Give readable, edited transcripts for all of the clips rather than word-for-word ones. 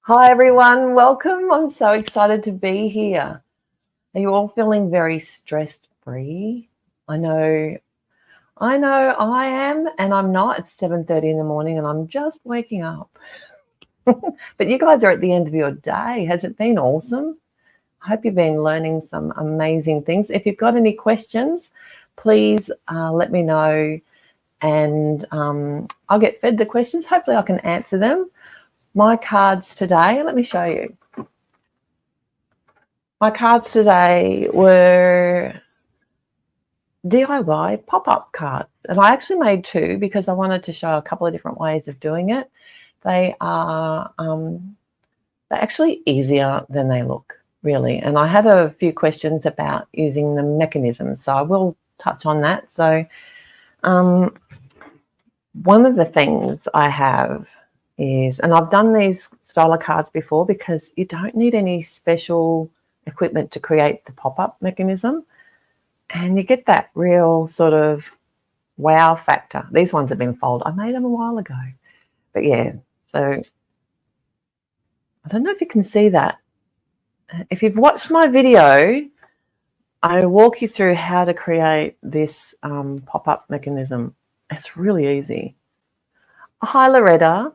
Hi everyone, welcome. I'm so excited to be here. Are you all feeling very stress free? I know I am, and I'm not. It's 7:30 in the morning and I'm just waking up. But you guys are at the end of your day. Has it been awesome? I hope you've been learning some amazing things. If you've got any questions, please let me know, and I'll get fed the questions. Hopefully I can answer them. My cards today, let me show you. My cards today were DIY pop-up cards, and I actually made two because I wanted to show a couple of different ways of doing it. They are they're actually easier than they look, really. And I had a few questions about using the mechanism, so I will touch on that. So one of the things I have is, and I've done these style of cards before because you don't need any special equipment to create the pop-up mechanism, and you get that real sort of wow factor. These ones have been folded. I made them a while ago, but yeah, so I don't know if you can see that. If you've watched my video, I walk you through how to create this pop-up mechanism. It's really easy. Hi Loretta.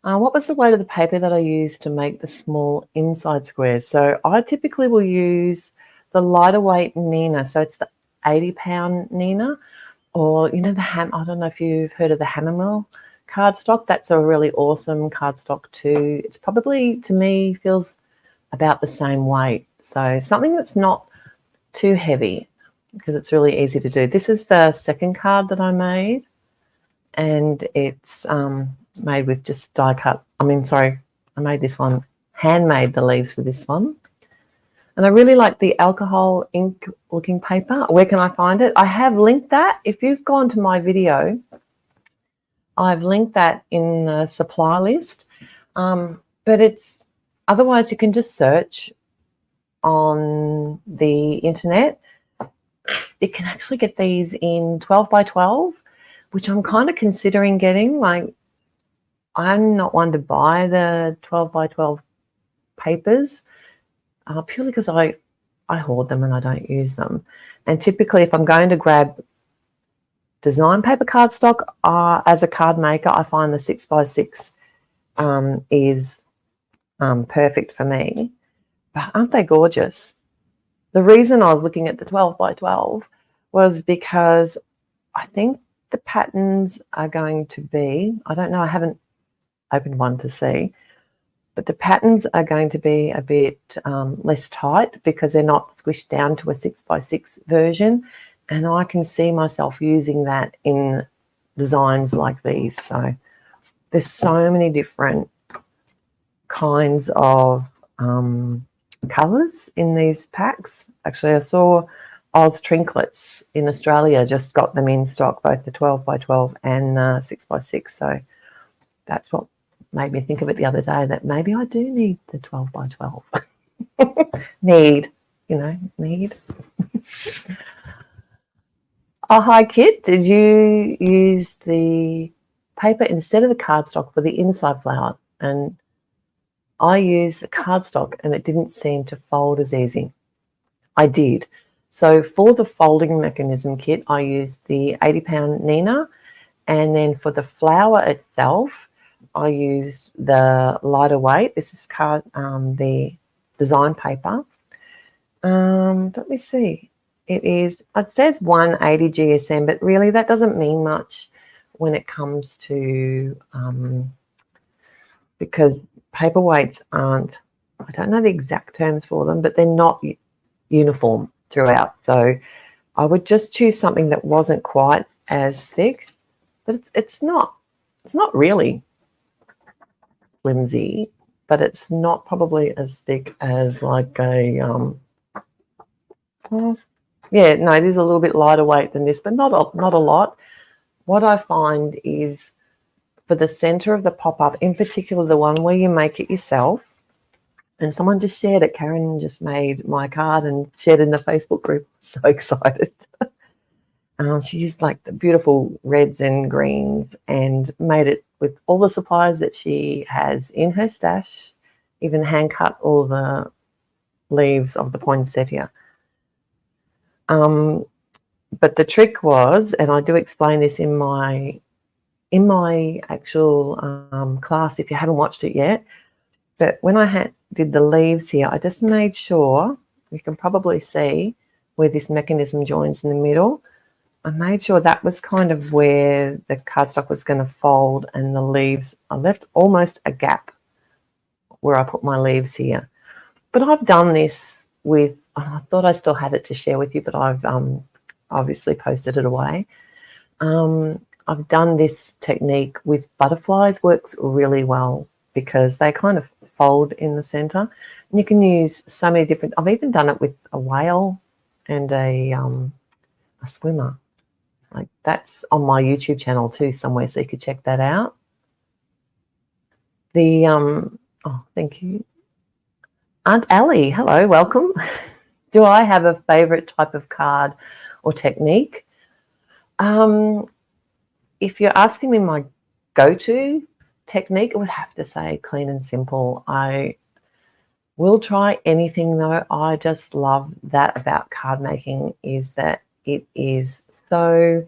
What was the weight of the paper that I used to make the small inside squares? So I typically will use the lighter weight Nina. So it's the 80-pound Nina, or I don't know if you've heard of the Hammermill cardstock. That's a really awesome cardstock too. It's probably, to me, feels about the same weight. So something that's not too heavy, because it's really easy to do. This is the second card that I made, and it's made with just die cut. I made this one, handmade the leaves for this one. And I really like the alcohol ink looking paper. Where can I find it? I have linked that. If you've gone to my video, I've linked that in the supply list. But otherwise you can just search on the internet. You can actually get these in 12 by 12, which I'm kind of considering getting. Like, I'm not one to buy the 12 by 12 papers purely because I hoard them and I don't use them. And typically if I'm going to grab design paper cardstock as a card maker, I find the 6 by 6 is perfect for me. But aren't they gorgeous? The reason I was looking at the 12 by 12 was because I think the patterns are going to be, I don't know, I haven't opened one to see, but the patterns are going to be a bit less tight because they're not squished down to a 6 by 6 version, and I can see myself using that in designs like these. So there's so many different kinds of colours in these packs. Actually, I saw Oz Trinklets in Australia just got them in stock, both the 12 by 12 and 6 by 6. So that's what made me think of it the other day, that maybe I do need the 12 by 12. Need. Oh, hi, Kit. Did you use the paper instead of the cardstock for the inside flower? And I used the cardstock and it didn't seem to fold as easy. I did. So for the folding mechanism kit, I used the 80-pound Nina, and then for the flower itself, I used the lighter weight. This is the design paper. Let me see. It says 180 GSM, but really that doesn't mean much when it comes to, because paperweights aren't, I don't know the exact terms for them, but they're not uniform throughout. So I would just choose something that wasn't quite as thick, but it's not really flimsy, but it's not probably as thick as like a yeah, no, it is a little bit lighter weight than this, but not a lot. What I find is for the center of the pop-up, in particular the one where you make it yourself, and someone just shared it. Karen just made my card and shared in the Facebook group. So excited. She used like the beautiful reds and greens and made it with all the supplies that she has in her stash even hand cut all the leaves of the poinsettia. But the trick was, and I do explain this in my actual class if you haven't watched it yet, but when I did the leaves here, I just made sure, you can probably see where this mechanism joins in the middle. I made sure that was kind of where the cardstock was going to fold, and the leaves, I left almost a gap where I put my leaves here. But I've done this with, I thought I still had it to share with you, but I've obviously posted it away. I've done this technique with butterflies, works really well because they kind of fold in the center. And you can use so many different, I've even done it with a whale and a swimmer. Like, that's on my YouTube channel too somewhere, so you could check that out. The oh, thank you. Aunt Ali, hello, welcome. Do I have a favorite type of card or technique? If you're asking me my go-to technique, I would have to say clean and simple. I will try anything though. I just love that about card making, is that it is so,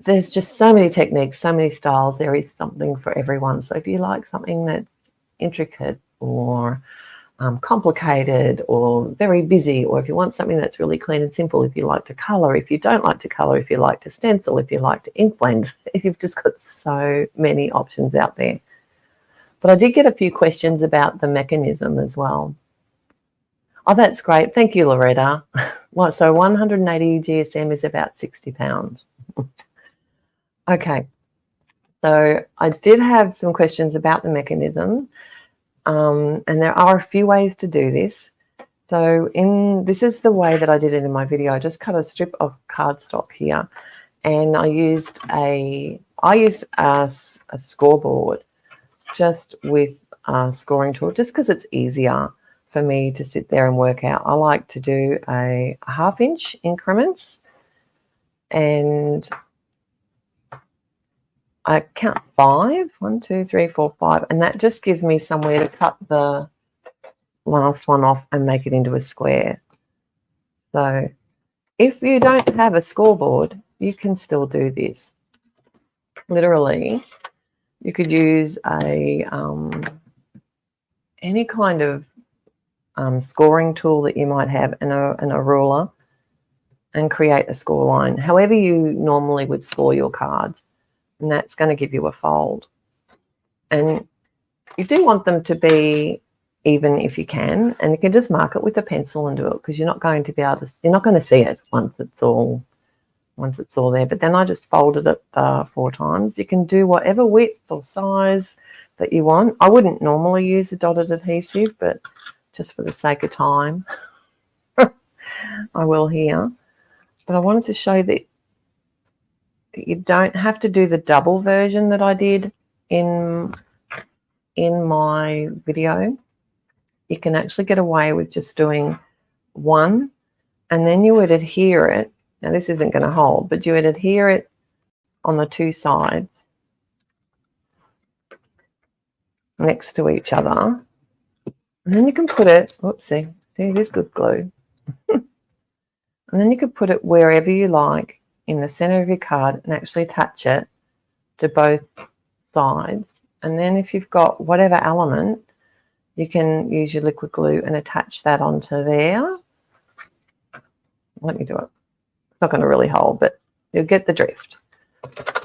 there's just so many techniques, so many styles. There is something for everyone. So if you like something that's intricate or complicated or very busy, or if you want something that's really clean and simple, if you like to color, if you don't like to color, if you like to stencil, if you like to ink blend, you've just got so many options out there. But I did get a few questions about the mechanism as well. Oh, that's great. Thank you, Loretta. So 180 GSM is about 60 pounds. Okay. So I did have some questions about the mechanism. And there are a few ways to do this. So this is the way that I did it in my video. I just cut a strip of cardstock here, and I used a scoreboard just with a scoring tool, just because it's easier for me to sit there and work out. I like to do a 1/2 inch increments, and I count 5, 1, 2, 3, 4, 5, and that just gives me somewhere to cut the last one off and make it into a square. So if you don't have a scoreboard, you can still do this. Literally, you could use a any kind of scoring tool that you might have, and a ruler, and create a score line, however you normally would score your cards. And that's going to give you a fold. And you do want them to be even if you can, and you can just mark it with a pencil and do it, because you're not going to be able to, you're not going to see it once it's all there. But then I just folded it 4 times. You can do whatever width or size that you want. I wouldn't normally use a dotted adhesive, but just for the sake of time, I will here. But I wanted to show that you don't have to do the double version that I did in my video. You can actually get away with just doing 1, and then you would adhere it. Now this isn't going to hold, but you would adhere it on the 2 sides next to each other. And then you can put it, oopsie, there it is, good glue. And then you can put it wherever you like in the center of your card and actually attach it to both sides. And then if you've got whatever element, you can use your liquid glue and attach that onto there. Let me do it. It's not going to really hold, but you'll get the drift.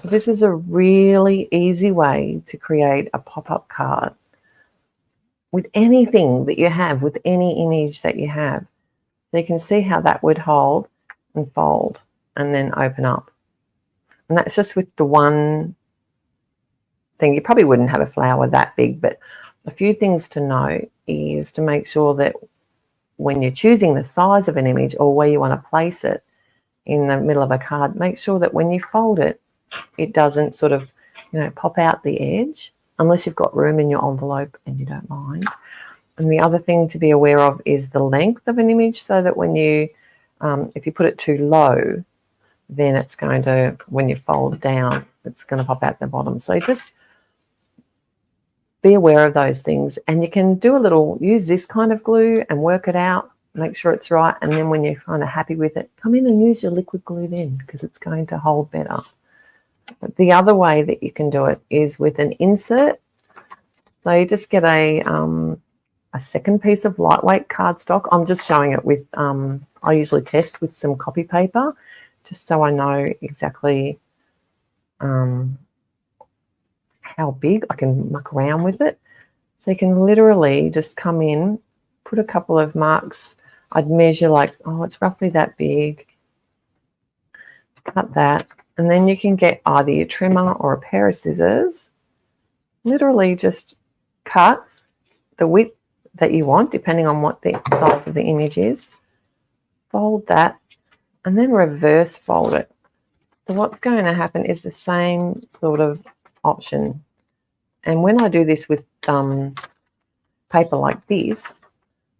This is a really easy way to create a pop-up card with anything that you have, with any image that you have. So you can see how that would hold and fold and then open up. And that's just with the one thing. You probably wouldn't have a flower that big, but a few things to note is to make sure that when you're choosing the size of an image or where you want to place it in the middle of a card, make sure that when you fold it, it doesn't sort of, pop out the edge, unless you've got room in your envelope and you don't mind. And the other thing to be aware of is the length of an image, so that when you, if you put it too low, then it's going to, when you fold down, it's going to pop out the bottom. So just be aware of those things. And you can do use this kind of glue and work it out, make sure it's right. And then when you're kind of happy with it, come in and use your liquid glue then, because it's going to hold better. But the other way that you can do it is with an insert. So you just get a second piece of lightweight cardstock. I'm just showing it with, I usually test with some copy paper, just so I know exactly how big I can muck around with it. So you can literally just come in, put a couple of marks. I'd measure like, oh, it's roughly that big. Cut that. And then you can get either your trimmer or a pair of scissors. Literally just cut the width that you want, depending on what the size of the image is. Fold that and then reverse fold it. So what's going to happen is the same sort of option. And when I do this with paper like this,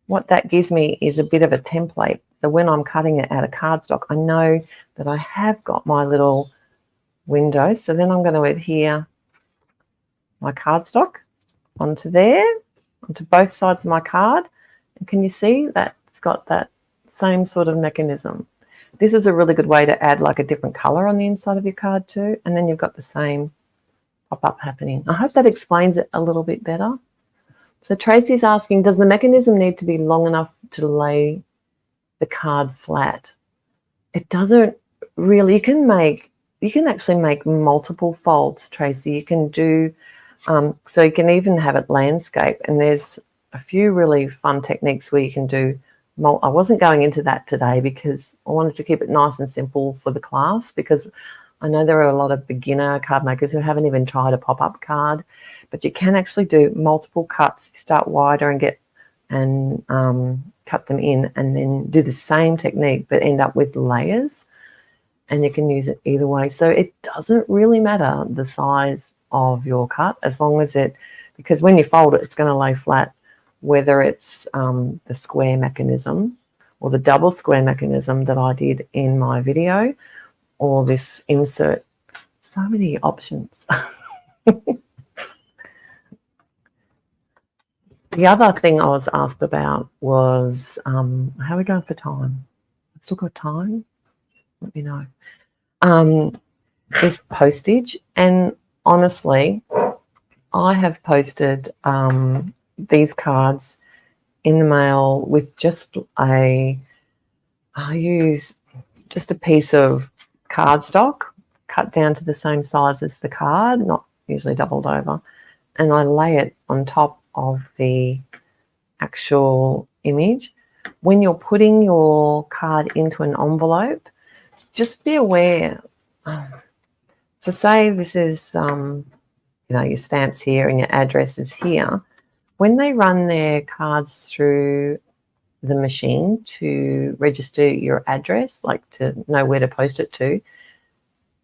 what that gives me is a bit of a template. So when I'm cutting it out of cardstock, I know that I have got my little window. So then I'm going to adhere my cardstock onto there, onto both sides of my card. And can you see that it's got that same sort of mechanism? This is a really good way to add like a different color on the inside of your card too. And then you've got the same pop-up happening. I hope that explains it a little bit better. So Tracy's asking, does the mechanism need to be long enough to lay the card flat? It doesn't really. You can actually make multiple folds, Tracy. You can do, so you can even have it landscape. And there's a few really fun techniques where you can do, I wasn't going into that today because I wanted to keep it nice and simple for the class, because I know there are a lot of beginner card makers who haven't even tried a pop-up card, but you can actually do multiple cuts. You start wider and cut them in, and then do the same technique but end up with layers, and you can use it either way. So it doesn't really matter the size of your cut, as long as because when you fold it, it's going to lay flat, whether it's the square mechanism or the double square mechanism that I did in my video, or this insert. So many options. The other thing I was asked about was, how are we going for time? I've still got time? Let me know. Is postage. And honestly, I have posted these cards in the mail with I use just a piece of cardstock cut down to the same size as the card, not usually doubled over, and I lay it on top of the actual image. When you're putting your card into an envelope, just be aware. So say this is, your stamps here and your address is here. When they run their cards through the machine to register your address, like to know where to post it to,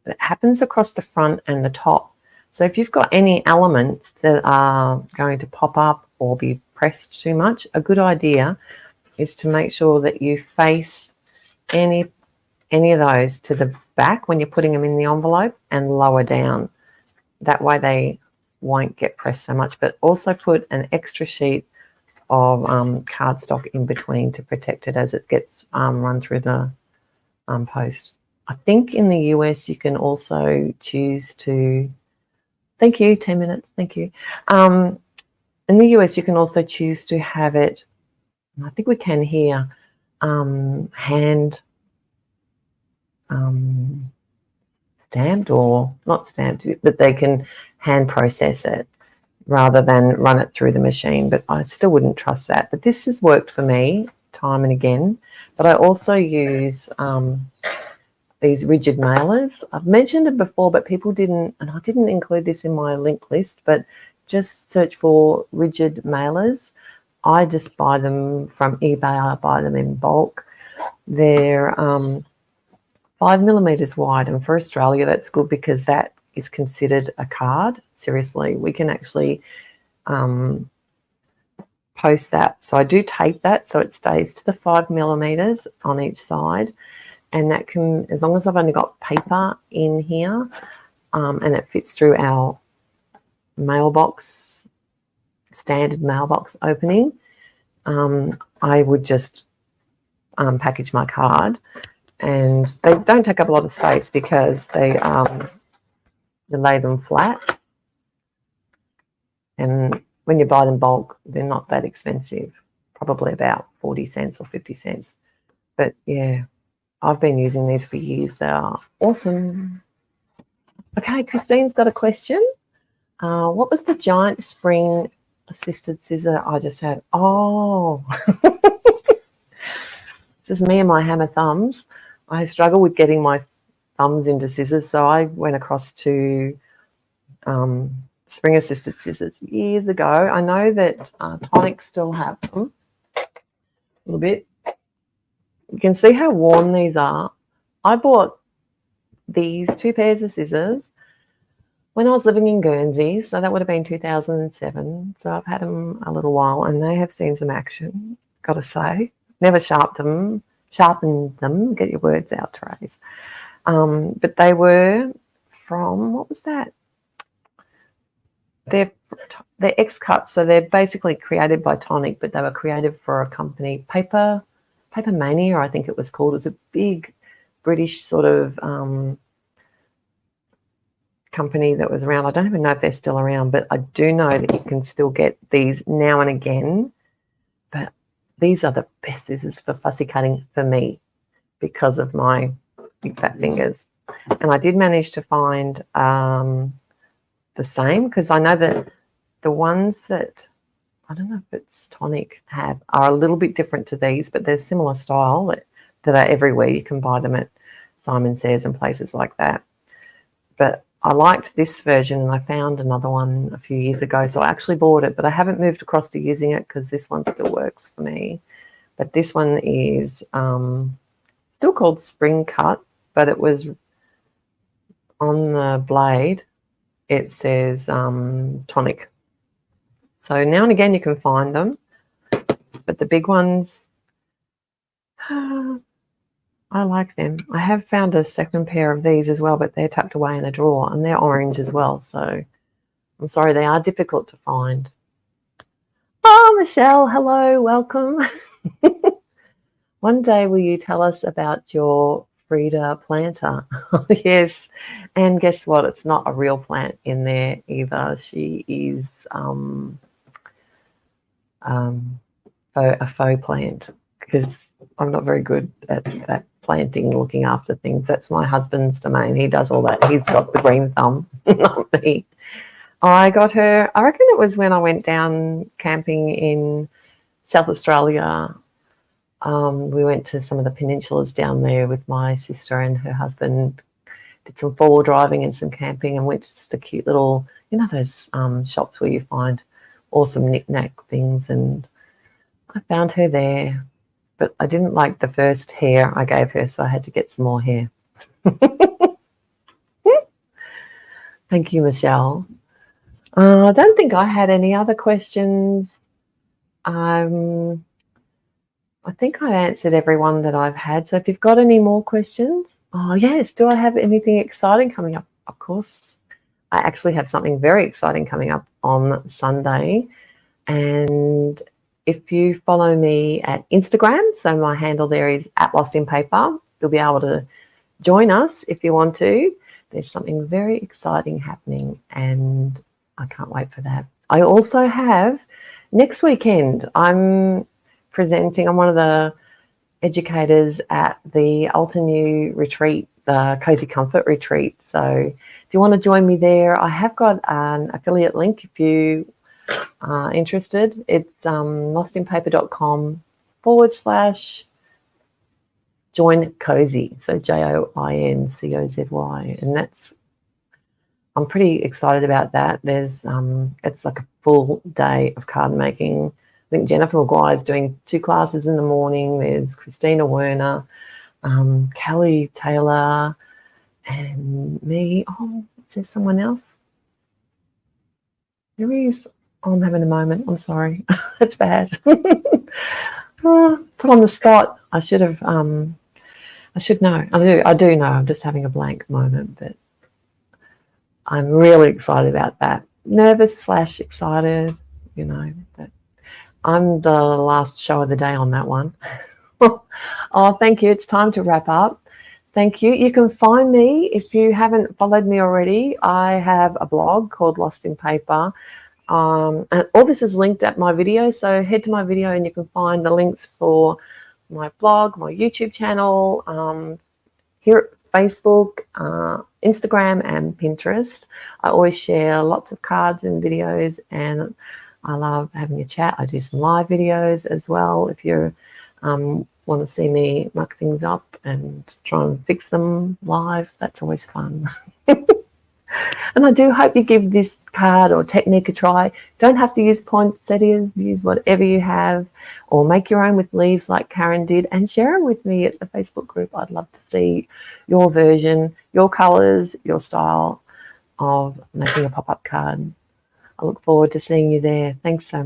it happens across the front and the top. So if you've got any elements that are going to pop up or be pressed too much, a good idea is to make sure that you face any of those to the back when you're putting them in the envelope and lower down. That way they won't get pressed so much, but also put an extra sheet of cardstock in between to protect it as it gets run through the post. I think in the US you can also choose to, thank you, 10 minutes, thank you. In the US you can also choose to have it, I think we can here, hand stamped, or not stamped, but they can hand process it rather than run it through the machine. But I still wouldn't trust that. But this has worked for me time and again. But I also use these rigid mailers. I've mentioned it before, but people didn't, and I didn't include this in my link list, but just search for rigid mailers. I just buy them from eBay. I buy them in bulk. They're 5mm wide, and for Australia that's good because that is considered a card. Seriously, we can actually post that. So I do tape that so it stays to the 5mm on each side, and that can, as long as I've only got paper in here and it fits through our mailbox standard mailbox opening, I would just package my card, and they don't take up a lot of space because they lay them flat, and when you buy them bulk, they're not that expensive, probably about 40 cents or 50 cents. But yeah, I've been using these for years. They are awesome. Okay, Christine's got a question. What was the giant spring assisted scissor I just had? Oh, this is me and my hammer thumbs. I struggle with getting my thumbs into scissors, so I went across to spring assisted scissors years ago. I know that Tonic still have them a little bit. You can see how worn these are. I bought these 2 pairs of scissors when I was living in Guernsey, so that would have been 2007. So I've had them a little while, and they have seen some action, got to say. Never sharpened them. Get your words out, Therese. But they were from, what was that? They're X-Cut, so they're basically created by Tonic, but they were created for a company, Paper Mania, I think it was called. It was a big British sort of company that was around. I don't even know if they're still around, but I do know that you can still get these now and again. But these are the best scissors for fussy cutting for me because of my big fat fingers. And I did manage to find the same, because I know that the ones that, I don't know if it's Tonic have, are a little bit different to these, but they're similar style that are everywhere. You can buy them at Simon Says and places like that. But I liked this version, and I found another one a few years ago, so I actually bought it, but I haven't moved across to using it because this one still works for me. But this one is still called Spring Cut, but it was on the blade, it says Tonic. So now and again you can find them, but the big ones, I like them. I have found a second pair of these as well, but they're tucked away in a drawer, and they're orange as well. So I'm sorry, they are difficult to find. Oh, Michelle, hello, welcome. One day will you tell us about your Frida planter? Yes, and guess what? It's not a real plant in there either. She is a faux plant, because I'm not very good at planting, looking after things. That's my husband's domain. He does all that. He's got the green thumb, not me. I got her, I reckon it was when I went down camping in South Australia. We went to some of the peninsulas down there with my sister and her husband, did some four-wheel driving and some camping, and went to just a cute little, you know, those shops where you find awesome knick-knack things, and I found her there. But I didn't like the first hair I gave her, so I had to get some more hair. Thank you, Michelle. I don't think I had any other questions. I think I answered everyone that I've had. So if you've got any more questions, oh yes, do I have anything exciting coming up? Of course, I actually have something very exciting coming up on Sunday. And if you follow me at Instagram, so my handle there is @LostInPaper, you'll be able to join us if you want to. There's something very exciting happening, and I can't wait for that. I also have next weekend, I'm presenting. I'm one of the educators at the Altenew retreat, the Cozy Comfort retreat. So if you want to join me there, I have got an affiliate link if you are interested. It's lostinpaper.com/join cozy, so JOINCOZY, and that's, I'm pretty excited about that. There's it's like a full day of card making. I think Jennifer Maguire is doing 2 classes in the morning. There's Christina Werner, Kelly Taylor, and me. Oh, is there someone else? There is. Oh, I'm having a moment. I'm sorry. That's bad. Put on the spot. I should have. I should know. I do know. I'm just having a blank moment, but I'm really excited about that. Nervous / excited. you know. But I'm the last show of the day on that one. Oh, thank you. It's time to wrap up. Thank you. You can find me, if you haven't followed me already, I have a blog called Lost in Paper. And all this is linked at my video, so head to my video and you can find the links for my blog, my YouTube channel, here at Facebook, Instagram and Pinterest. I always share lots of cards and videos, and I love having a chat. I do some live videos as well. If you want to see me muck things up and try and fix them live, that's always fun. And I do hope you give this card or technique a try. Don't have to use poinsettias, use whatever you have, or make your own with leaves like Karen did, and share them with me at the Facebook group. I'd love to see your version, your colours, your style of making a pop-up card. I look forward to seeing you there. Thanks so much.